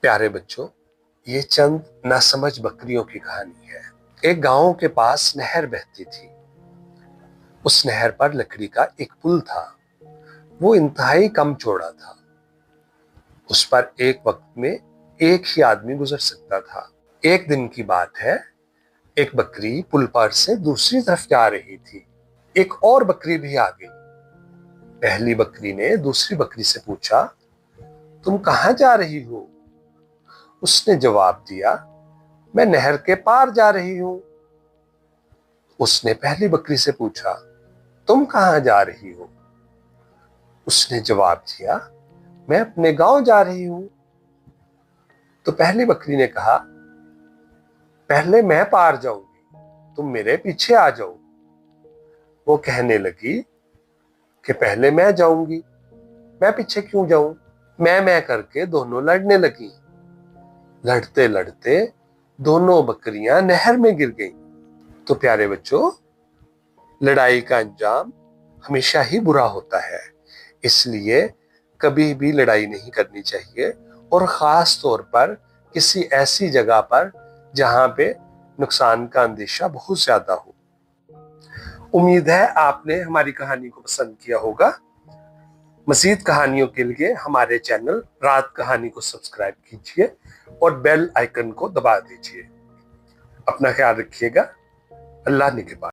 प्यारे बच्चों, ये चंद नासमझ बकरियों की कहानी है। एक गांव के पास नहर बहती थी। उस नहर पर लकड़ी का एक पुल था। वो इंतहाई कम चौड़ा था। उस पर एक वक्त में एक ही आदमी गुजर सकता था। एक दिन की बात है, एक बकरी पुल पर से दूसरी तरफ जा रही थी। एक और बकरी भी आ गई। पहली बकरी ने दूसरी बकरी से पूछा, तुम कहां जा रही हो? उसने जवाब दिया, मैं नहर के पार जा रही हूं। उसने पहली बकरी से पूछा, तुम कहां जा रही हो? उसने जवाब दिया, मैं अपने गांव जा रही हूं। तो पहली बकरी ने कहा, पहले मैं पार जाऊंगी, तुम मेरे पीछे आ जाओ। वो कहने लगी कि पहले मैं जाऊंगी, मैं पीछे क्यों जाऊं? मैं करके दोनों लड़ने लगी। लड़ते लड़ते दोनों बकरियां नहर में गिर गईं। तो प्यारे बच्चों, लड़ाई का अंजाम हमेशा ही बुरा होता है। इसलिए कभी भी लड़ाई नहीं करनी चाहिए, और खास तौर पर किसी ऐसी जगह पर जहां पे नुकसान का अंदेशा बहुत ज्यादा हो। उम्मीद है आपने हमारी कहानी को पसंद किया होगा। मजीद कहानियों के लिए हमारे चैनल रात कहानी को सब्सक्राइब कीजिए और बेल आइकन को दबा दीजिए। अपना ख्याल रखिएगा। अल्लाह निगहबान।